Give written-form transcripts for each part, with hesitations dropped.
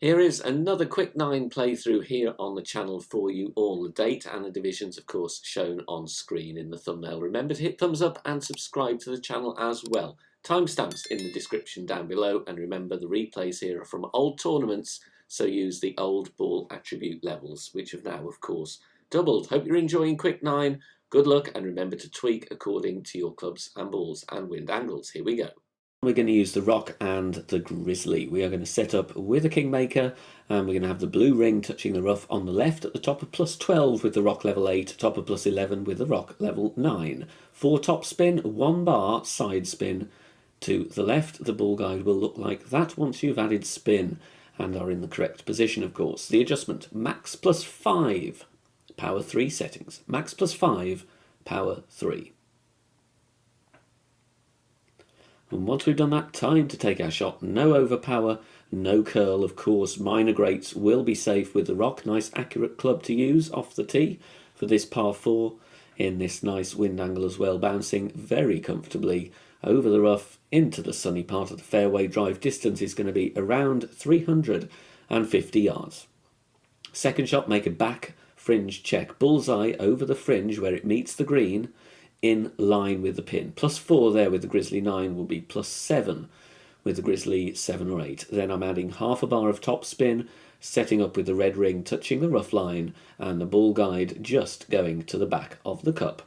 Here is another quick 9 playthrough here on the channel for you all. The date and the divisions, of course, shown on screen in the thumbnail. Remember to hit thumbs up and subscribe to the channel as well. Timestamps in the description down below, and remember the replays here are from old tournaments, so use the old ball attribute levels, which have now, of course, doubled. Hope you're enjoying Quick 9. Good luck, and remember to tweak according to your clubs and balls and wind angles. Here we go. We're going to use the rock and the grizzly. We are going to set up with a kingmaker, and we're going to have the blue ring touching the rough on the left at the top of +12 with the rock level 8, top of +11 with the rock level 9. 4 top spin, 1 bar side spin to the left. The ball guide will look like that once you've added spin and are in the correct position, of course. The adjustment, max +5, power 3 settings. Max +5, power 3. And once we've done that, time to take our shot. No overpower, no curl. Of course, minor greats will be safe with the rock. Nice accurate club to use off the tee for this par 4 in this nice wind angle as well, bouncing very comfortably over the rough into the sunny part of the fairway. Drive distance is going to be around 350 yards. Second shot, make a back fringe check. Bullseye over the fringe where it meets the green, in line with the pin. +4 there with the grizzly 9 will be +7 with the grizzly 7 or 8. Then I'm adding half a bar of top spin, setting up with the red ring touching the rough line and the ball guide just going to the back of the cup.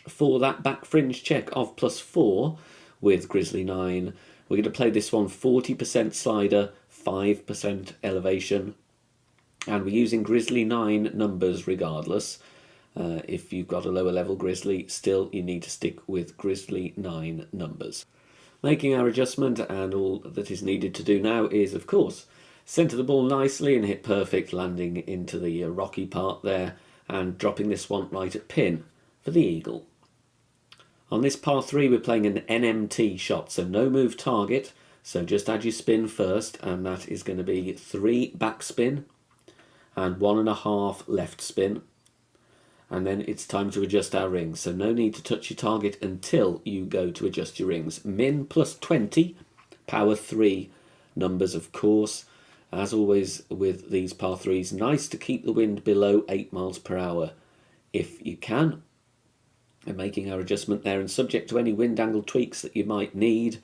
For that back fringe check of +4 with grizzly 9, we're going to play this one 40% slider, 5% elevation, and we're using grizzly 9 numbers regardless. If you've got a lower level grizzly, still you need to stick with grizzly 9 numbers. Making our adjustment, and all that is needed to do now is, of course, centre the ball nicely and hit perfect, landing into the rocky part there and dropping this one right at pin for the eagle. On this par 3 we're playing an NMT shot, so no move target, so just add your spin first, and that is going to be 3 back spin and 1.5 left spin. And then it's time to adjust our rings, so no need to touch your target until you go to adjust your rings. Min +20, power 3 numbers, of course. As always with these par 3s, nice to keep the wind below 8 miles per hour if you can. And making our adjustment there, and subject to any wind angle tweaks that you might need,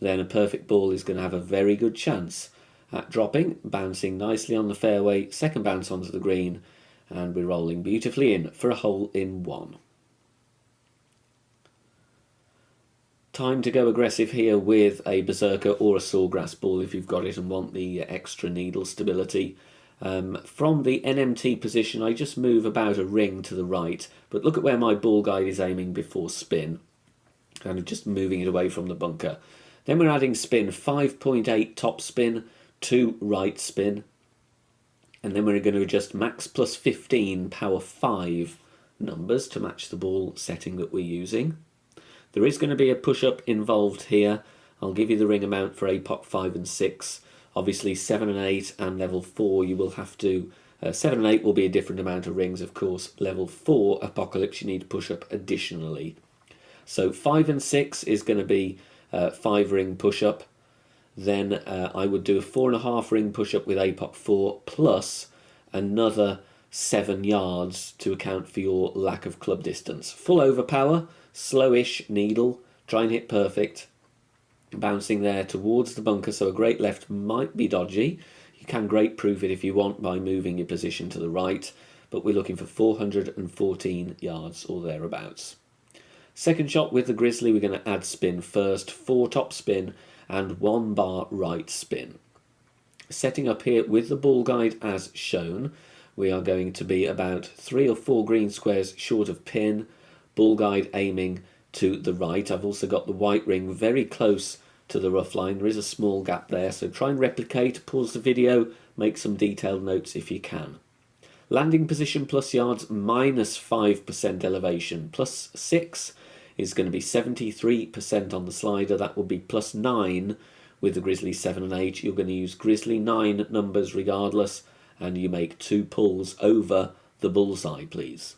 then a perfect ball is going to have a very good chance at dropping, bouncing nicely on the fairway, second bounce onto the green, and we're rolling beautifully in for a hole in 1. Time to go aggressive here with a berserker or a sawgrass ball if you've got it and want the extra needle stability. From the NMT position I just move about a ring to the right, but look at where my ball guide is aiming before spin, kind of just moving it away from the bunker. Then we're adding spin, 5.8 top spin, 2 right spin, and then we're going to adjust max +15 power 5 numbers to match the ball setting that we're using. There is going to be a push-up involved here. I'll give you the ring amount for APOC 5 and 6. Obviously 7 and 8 and level 4 you will have to... 7 and 8 will be a different amount of rings, of course. Level 4 Apocalypse you need to push up additionally. So 5 and 6 is going to be 5 ring push-up. Then I would do a 4.5 ring push-up with APOC 4 plus another 7 yards to account for your lack of club distance. Full overpower, slowish needle, try and hit perfect. Bouncing there towards the bunker, so a great left might be dodgy. You can great proof it if you want by moving your position to the right, but we're looking for 414 yards or thereabouts. Second shot with the grizzly, we're going to add spin first, 4 top spin and 1 bar right spin. Setting up here with the ball guide as shown, we are going to be about 3 or 4 green squares short of pin, ball guide aiming to the right. I've also got the white ring very close to the rough line. There is a small gap there, so try and replicate, pause the video, make some detailed notes if you can. Landing position plus yards minus 5% elevation, plus 6 is going to be 73% on the slider. That will be plus 9 with the grizzly 7 and 8. You're going to use grizzly 9 numbers regardless, and you make 2 pulls over the bullseye, please.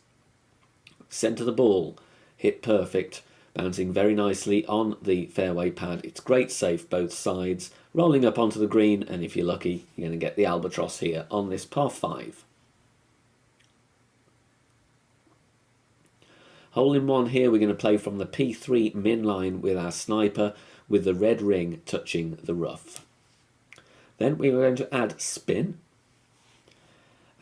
Centre the ball, hit perfect, bouncing very nicely on the fairway pad. It's great safe both sides, rolling up onto the green, and if you're lucky, you're going to get the albatross here on this par 5. Hole in one here, we're going to play from the P3 min line with our sniper, with the red ring touching the rough. Then we're going to add spin,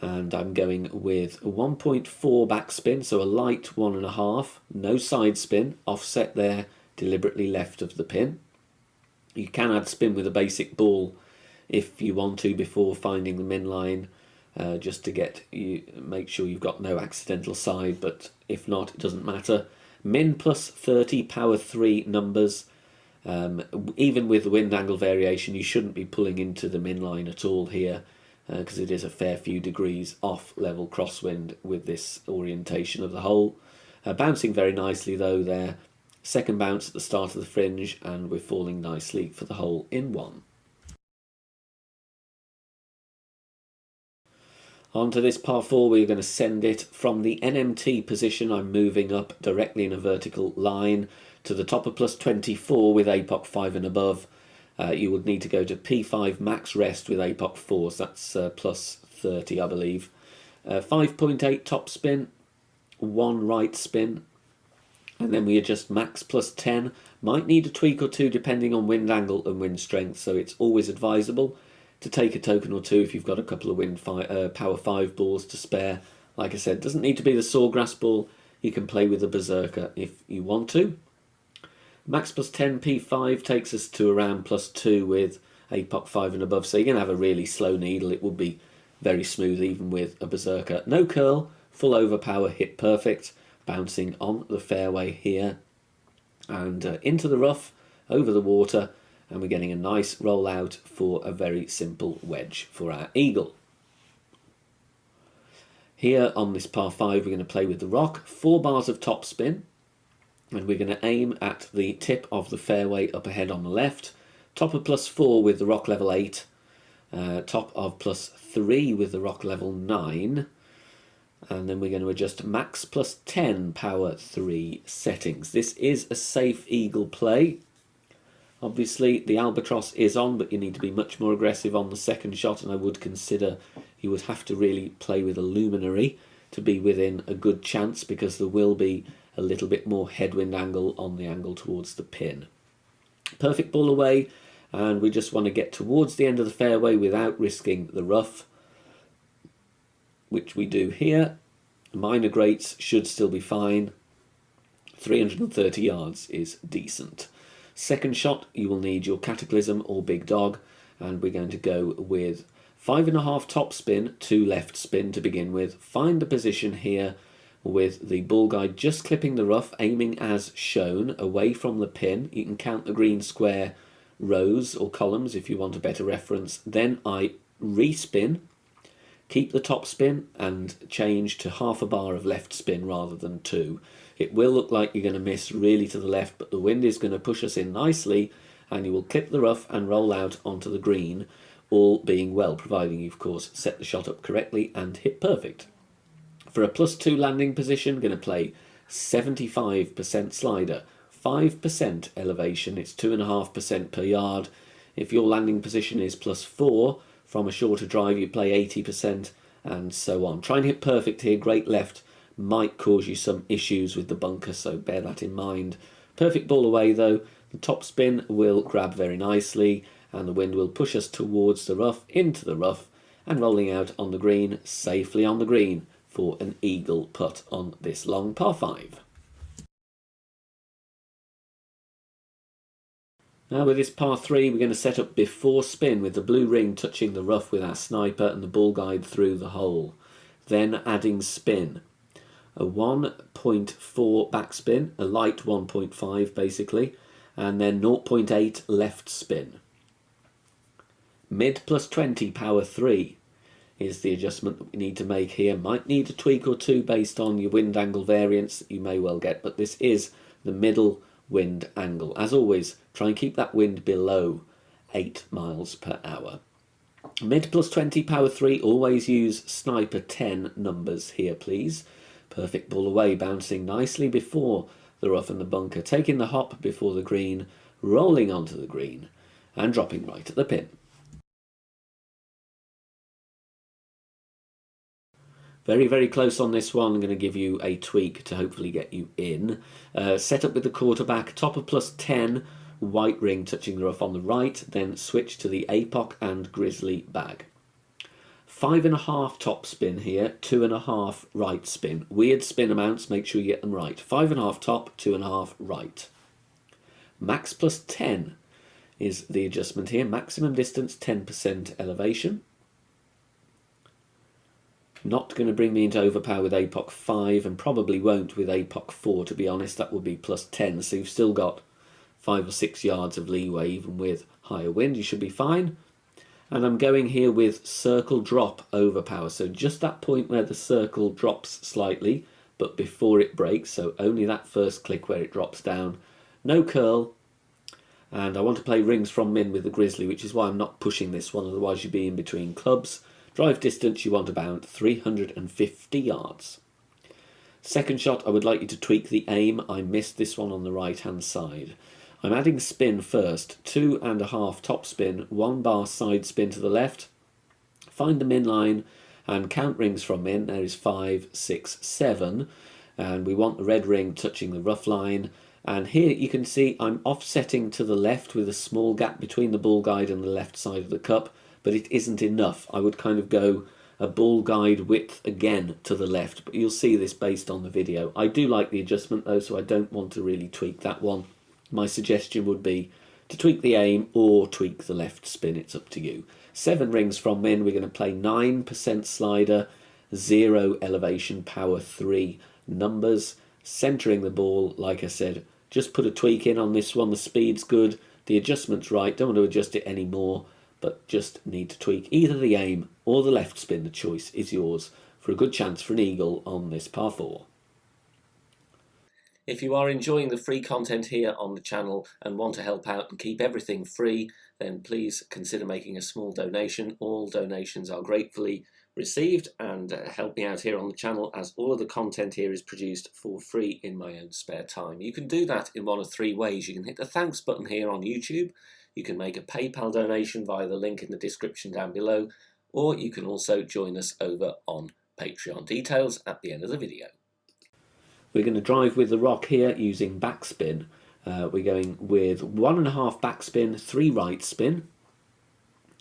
and I'm going with 1.4 backspin, so a light 1.5, no side spin, offset there, deliberately left of the pin. You can add spin with a basic ball if you want to before finding the min line, just to make sure you've got no accidental side, but if not, it doesn't matter. Min plus 30, power 3 numbers. Even with the wind angle variation, you shouldn't be pulling into the min line at all here, because it is a fair few degrees off level crosswind with this orientation of the hole. Bouncing very nicely though there. Second bounce at the start of the fringe, and we're falling nicely for the hole in one. Onto this par 4, we're going to send it from the NMT position. I'm moving up directly in a vertical line to the top of plus 24 with APOC 5 and above. You would need to go to P5 max rest with APOC 4, so that's plus 30 I believe. 5.8 top spin, 1 right spin, and then we adjust max plus 10. Might need a tweak or two depending on wind angle and wind strength, so it's always advisable to take a token or two if you've got a couple of power 5 balls to spare. Like I said, doesn't need to be the sawgrass ball. You can play with the berserker if you want to. Max plus 10 P5 takes us to around plus 2 with APOC 5 and above, so you're going to have a really slow needle. It would be very smooth even with a berserker. No curl, full overpower, hit perfect, bouncing on the fairway here and into the rough, over the water, and we're getting a nice roll out for a very simple wedge for our eagle. Here on this par 5, we're going to play with the rock, 4 bars of top spin, and we're going to aim at the tip of the fairway up ahead on the left, top of plus 4 with the rock level 8, top of plus 3 with the rock level 9, and then we're going to adjust max plus 10 power 3 settings. This is a safe eagle play. Obviously the albatross is on, but you need to be much more aggressive on the second shot, and I would consider you would have to really play with a luminary to be within a good chance, because there will be a little bit more headwind angle on the angle towards the pin. Perfect ball away, and we just want to get towards the end of the fairway without risking the rough, which we do here. Minor greats should still be fine. 330 yards is decent. Second shot, you will need your Cataclysm or Big Dog, and we're going to go with 5.5 top spin, 2 left spin to begin with. Find the position here with the ball guide just clipping the rough, aiming as shown, away from the pin. You can count the green square rows or columns if you want a better reference. Then I respin, keep the top spin, and change to half a bar of left spin rather than 2. It will look like you're going to miss really to the left, but the wind is going to push us in nicely, and you will clip the rough and roll out onto the green, all being well, providing you, of course, set the shot up correctly and hit perfect. For a plus 2 landing position, going to play 75% slider, 5% elevation, it's 2.5% per yard. If your landing position is plus 4, from a shorter drive, you play 80%, and so on. Try and hit perfect here. Great left might cause you some issues with the bunker, so bear that in mind. Perfect ball away though. The top spin will grab very nicely, and the wind will push us towards the rough, into the rough, and rolling out on the green, safely on the green for an eagle putt on this long par 5. Now with this par 3, we're going to set up before spin with the blue ring touching the rough with our sniper and the ball guide through the hole. Then adding spin. A 1.4 backspin, a light 1.5 basically, and then 0.8 left spin. Mid plus 20 power 3 is the adjustment that we need to make here. Might need a tweak or two based on your wind angle variance that you may well get, but this is the middle wind angle. As always, try and keep that wind below 8 miles per hour. Mid plus 20 power 3, always use sniper 10 numbers here please. Perfect ball away, bouncing nicely before the rough and the bunker, taking the hop before the green, rolling onto the green and dropping right at the pin. Very, very close on this one. I'm going to give you a tweak to hopefully get you in. Set up with the quarterback, top of +10, white ring touching the rough on the right, then switch to the APOC and grizzly bag. 5.5 top spin here, 2.5 right spin. Weird spin amounts, make sure you get them right. 5.5 top, 2.5 right. Max +10 is the adjustment here. Maximum distance, 10% elevation. Not going to bring me into overpower with APOC 5, and probably won't with APOC 4, to be honest. That would be +10, so you've still got 5 or 6 yards of leeway even with higher wind. You should be fine. And I'm going here with circle drop overpower, so just that point where the circle drops slightly but before it breaks, so only that first click where it drops down. No curl, and I want to play rings from min with the grizzly, which is why I'm not pushing this one, otherwise you'd be in between clubs. Drive distance, you want about 350 yards. Second shot, I would like you to tweak the aim. I missed this one on the right hand side. I'm adding spin first, 2.5 top spin, 1 bar side spin to the left. Find the min line and count rings from min. There is 5, 6, 7. And we want the red ring touching the rough line. And here you can see I'm offsetting to the left with a small gap between the ball guide and the left side of the cup, but it isn't enough. I would kind of go a ball guide width again to the left, but you'll see this based on the video. I do like the adjustment though, so I don't want to really tweak that one. My suggestion would be to tweak the aim or tweak the left spin. It's up to you. 7 rings from min. We're going to play 9% slider, 0 elevation, power 3 numbers. Centering the ball, like I said, just put a tweak in on this one. The speed's good, the adjustment's right. Don't want to adjust it anymore, but just need to tweak either the aim or the left spin. The choice is yours for a good chance for an eagle on this par 4. If you are enjoying the free content here on the channel and want to help out and keep everything free, then please consider making a small donation. All donations are gratefully received and help me out here on the channel, as all of the content here is produced for free in my own spare time. You can do that in one of 3 ways. You can hit the thanks button here on YouTube, you can make a PayPal donation via the link in the description down below, or you can also join us over on Patreon. Details at the end of the video. We're going to drive with the rock here using backspin. We're going with 1.5 backspin, 3 right spin,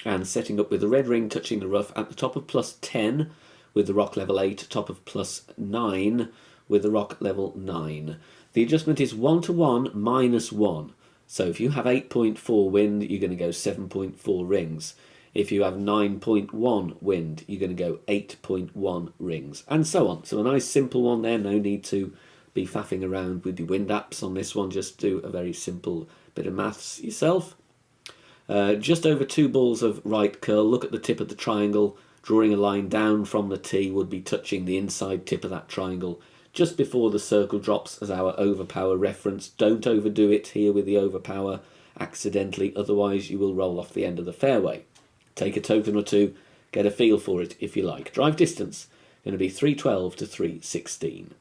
and setting up with the red ring touching the rough at the top of +10 with the rock level 8, top of +9 with the rock level 9. The adjustment is 1 to 1 minus 1. So if you have 8.4 wind, you're going to go 7.4 rings. If you have 9.1 wind, you're going to go 8.1 rings, and so on. So a nice simple one there, no need to be faffing around with the wind apps on this one, just do a very simple bit of maths yourself. Just over 2 balls of right curl, look at the tip of the triangle, drawing a line down from the tee would be touching the inside tip of that triangle just before the circle drops as our overpower reference. Don't overdo it here with the overpower accidentally, otherwise you will roll off the end of the fairway. Take a token or two, get a feel for it if you like. Drive distance, going to be 312 to 316.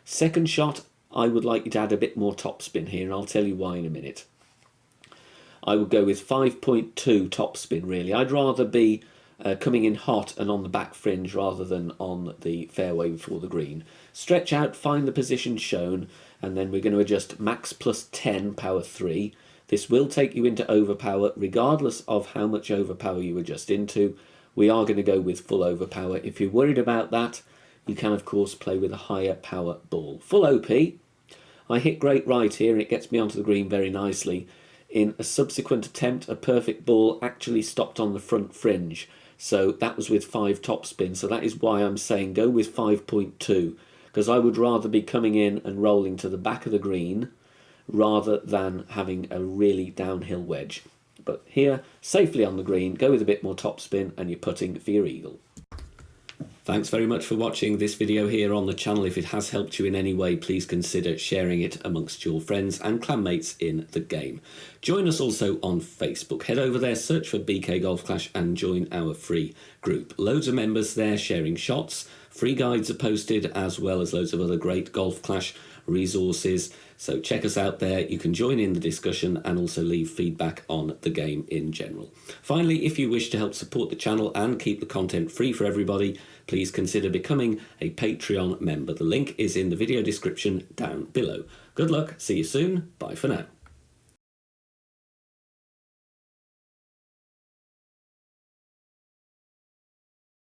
Second shot, I would like you to add a bit more topspin here, and I'll tell you why in a minute. I would go with 5.2 topspin really. I'd rather be coming in hot and on the back fringe rather than on the fairway before the green. Stretch out, find the position shown, and then we're going to adjust max +10, power 3. This will take you into overpower regardless of how much overpower you adjust into. We are going to go with full overpower. If you're worried about that, you can of course play with a higher power ball. Full OP. I hit great right here and it gets me onto the green very nicely. In a subsequent attempt, a perfect ball actually stopped on the front fringe. So that was with 5 topspin. So that is why I'm saying go with 5.2, because I would rather be coming in and rolling to the back of the green rather than having a really downhill wedge. But here, safely on the green, go with a bit more topspin and you're putting for your eagle. Thanks very much for watching this video here on the channel. If it has helped you in any way, please consider sharing it amongst your friends and clanmates in the game. Join us also on Facebook. Head over there, search for BK Golf Clash and join our free group. Loads of members there sharing shots. Free guides are posted, as well as loads of other great Golf Clash resources. So check us out there. You can join in the discussion and also leave feedback on the game in general. Finally, if you wish to help support the channel and keep the content free for everybody, please consider becoming a Patreon member. The link is in the video description down below. Good luck, see you soon, bye for now.